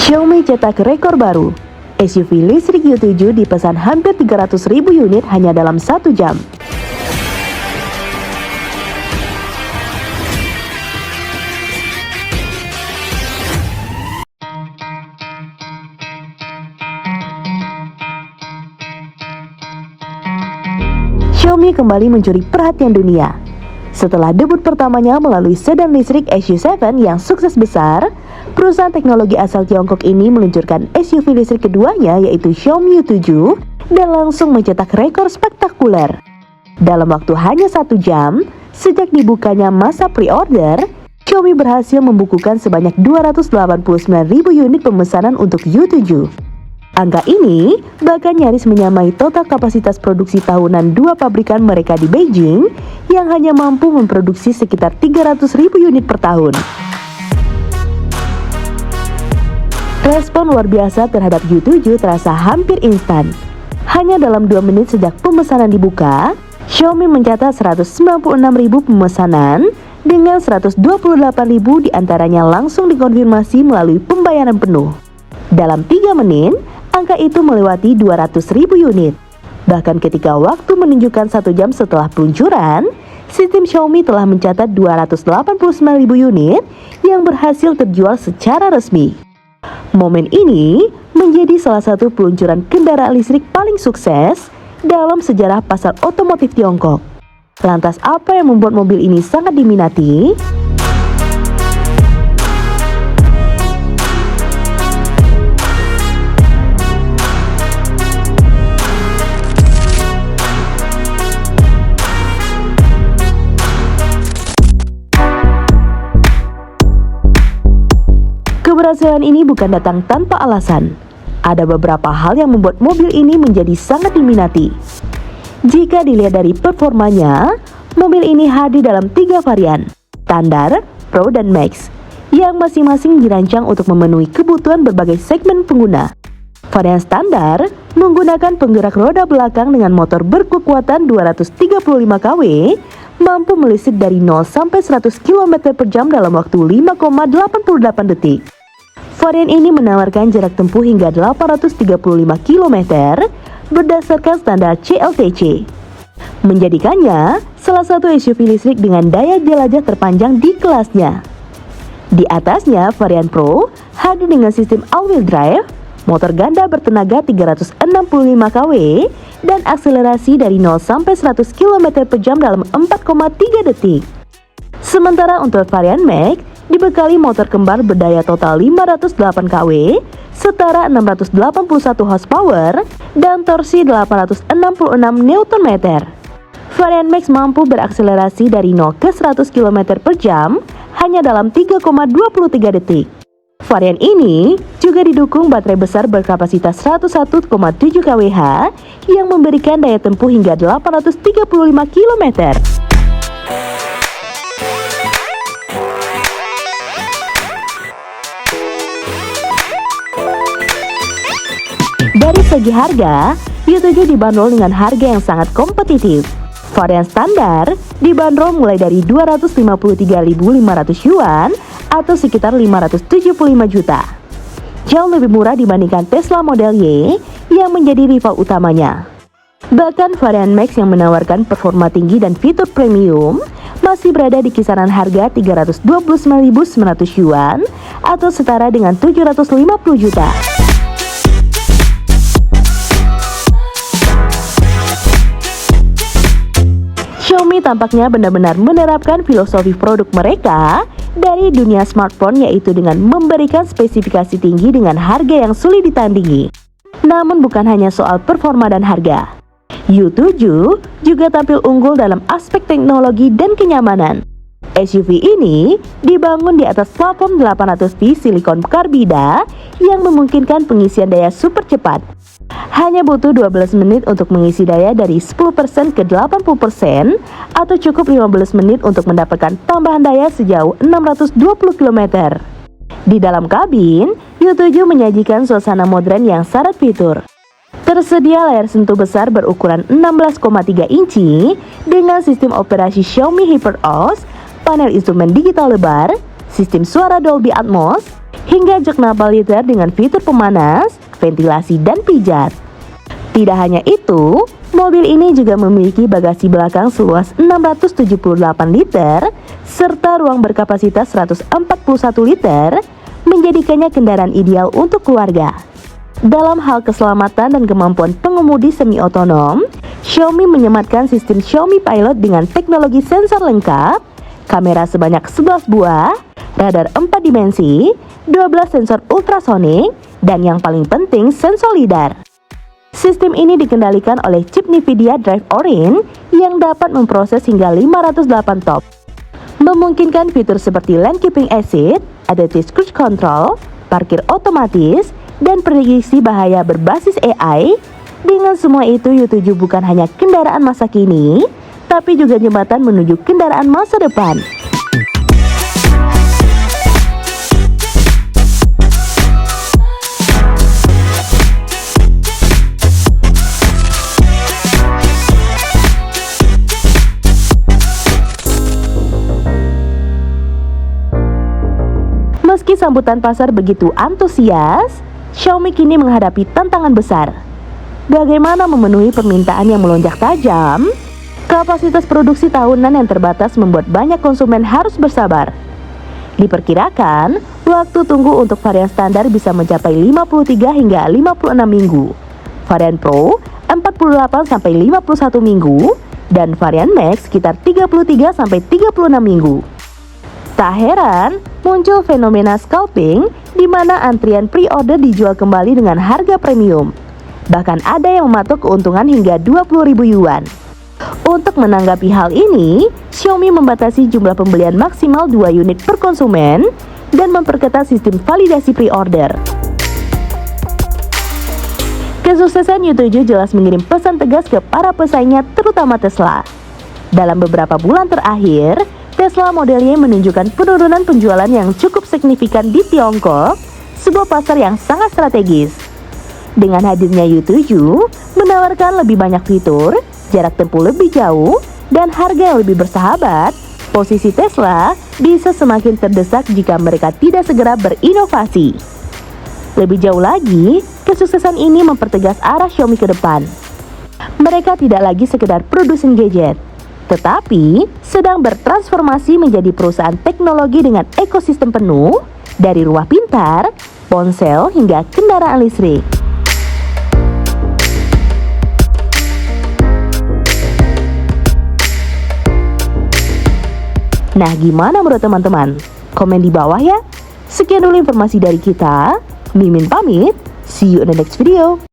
Xiaomi cetak rekor baru. SUV listrik U7 dipesan hampir 300.000 unit hanya dalam 1 jam. Xiaomi kembali mencuri perhatian dunia. Setelah debut pertamanya melalui sedan listrik SU7 yang sukses besar, perusahaan teknologi asal Tiongkok ini meluncurkan SUV listrik keduanya yaitu Xiaomi U7 dan langsung mencetak rekor spektakuler. Dalam waktu hanya 1 jam, sejak dibukanya masa pre-order, Xiaomi berhasil membukukan sebanyak 289.000 unit pemesanan untuk U7. Angka ini bahkan nyaris menyamai total kapasitas produksi tahunan dua pabrikan mereka di Beijing yang hanya mampu memproduksi sekitar 300.000 unit per tahun. Respon luar biasa terhadap U7 terasa hampir instan. Hanya dalam 2 menit sejak pemesanan dibuka, Xiaomi mencatat 196.000 pemesanan dengan 128.000 diantaranya langsung dikonfirmasi melalui pembayaran penuh. Dalam 3 menit, angka itu melewati 200.000 unit. Bahkan ketika waktu menunjukkan 1 jam setelah peluncuran, sistem Xiaomi telah mencatat 289.000 unit yang berhasil terjual secara resmi. Momen ini menjadi salah satu peluncuran kendaraan listrik paling sukses dalam sejarah pasar otomotif Tiongkok. Lantas apa yang membuat mobil ini sangat diminati? Keberhasilan ini bukan datang tanpa alasan. Ada beberapa hal yang membuat mobil ini menjadi sangat diminati. Jika dilihat dari performanya, mobil ini hadir dalam 3 varian, Standar, Pro, dan Max, yang masing-masing dirancang untuk memenuhi kebutuhan berbagai segmen pengguna. Varian Standar menggunakan penggerak roda belakang dengan motor berkekuatan 235 kW, mampu melistrik dari 0 sampai 100 km per jam dalam waktu 5,88 detik. Varian ini menawarkan jarak tempuh hingga 835 km berdasarkan standar CLTC, menjadikannya salah satu SUV listrik dengan daya jelajah terpanjang di kelasnya. Di atasnya, varian Pro hadir dengan sistem all-wheel drive, motor ganda bertenaga 365 kW, dan akselerasi dari 0 sampai 100 km per jam dalam 4,3 detik. Sementara untuk varian Max dibekali motor kembar berdaya total 508 kW, setara 681 horsepower, dan torsi 866 Nm. Varian Max mampu berakselerasi dari 0 ke 100 km per jam hanya dalam 3,23 detik. Varian ini juga didukung baterai besar berkapasitas 101,7 kWh yang memberikan daya tempuh hingga 835 km. Dari segi harga, U7 dibanderol dengan harga yang sangat kompetitif. Varian Standar dibanderol mulai dari 253.500 yuan atau sekitar 575 juta. Jauh lebih murah dibandingkan Tesla Model Y yang menjadi rival utamanya. Bahkan varian Max yang menawarkan performa tinggi dan fitur premium masih berada di kisaran harga 329.900 yuan atau setara dengan 750 juta. Xiaomi tampaknya benar-benar menerapkan filosofi produk mereka dari dunia smartphone, yaitu dengan memberikan spesifikasi tinggi dengan harga yang sulit ditandingi. Namun bukan hanya soal performa dan harga. U7 juga tampil unggul dalam aspek teknologi dan kenyamanan. SUV ini dibangun di atas platform 800V silikon karbida yang memungkinkan pengisian daya super cepat. Hanya butuh 12 menit untuk mengisi daya dari 10% ke 80% atau cukup 15 menit untuk mendapatkan tambahan daya sejauh 620 km. Di dalam kabin, U7 menyajikan suasana modern yang syarat fitur. Tersedia layar sentuh besar berukuran 16,3 inci dengan sistem operasi Xiaomi HyperOS, panel instrumen digital lebar, sistem suara Dolby Atmos, hingga jok nabal liter dengan fitur pemanas, ventilasi, dan pijat. Tidak hanya itu, mobil ini juga memiliki bagasi belakang seluas 678 liter serta ruang berkapasitas 141 liter, menjadikannya kendaraan ideal untuk keluarga. Dalam hal keselamatan dan kemampuan pengemudi semi-otonom, Xiaomi menyematkan sistem Xiaomi Pilot dengan teknologi sensor lengkap, kamera sebanyak 11 buah, radar 4 dimensi, 12 sensor ultrasonik, dan yang paling penting sensor lidar. Sistem ini dikendalikan oleh chip Nvidia Drive Orin yang dapat memproses hingga 508 top, memungkinkan fitur seperti lane keeping assist, adaptive cruise control, parkir otomatis, dan prediksi bahaya berbasis AI. Dengan semua itu, U7 bukan hanya kendaraan masa kini, tapi juga jembatan menuju kendaraan masa depan. Meski sambutan pasar begitu antusias, Xiaomi kini menghadapi tantangan besar. Bagaimana memenuhi permintaan yang melonjak tajam? Kapasitas produksi tahunan yang terbatas membuat banyak konsumen harus bersabar. Diperkirakan, waktu tunggu untuk varian standar bisa mencapai 53 hingga 56 minggu, varian Pro 48 sampai 51 minggu, dan varian Max sekitar 33 sampai 36 minggu. Tak heran, muncul fenomena scalping di mana antrian pre-order dijual kembali dengan harga premium. Bahkan ada yang mematok keuntungan hingga 20.000 yuan. Untuk menanggapi hal ini, Xiaomi membatasi jumlah pembelian maksimal 2 unit per konsumen dan memperketat sistem validasi pre-order. Kesuksesan U7 jelas mengirim pesan tegas ke para pesaingnya, terutama Tesla. Dalam beberapa bulan terakhir, Tesla Model Y menunjukkan penurunan penjualan yang cukup signifikan di Tiongkok, sebuah pasar yang sangat strategis. Dengan hadirnya U7, menawarkan lebih banyak fitur, jarak tempuh lebih jauh, dan harga yang lebih bersahabat, posisi Tesla bisa semakin terdesak jika mereka tidak segera berinovasi. Lebih jauh lagi, kesuksesan ini mempertegas arah Xiaomi ke depan. Mereka tidak lagi sekedar produsen gadget, tetapi sedang bertransformasi menjadi perusahaan teknologi dengan ekosistem penuh, dari rumah pintar, ponsel, hingga kendaraan listrik. Nah, gimana menurut teman-teman? Komen di bawah ya. Sekian dulu informasi dari kita. Mimin pamit. See you in the next video.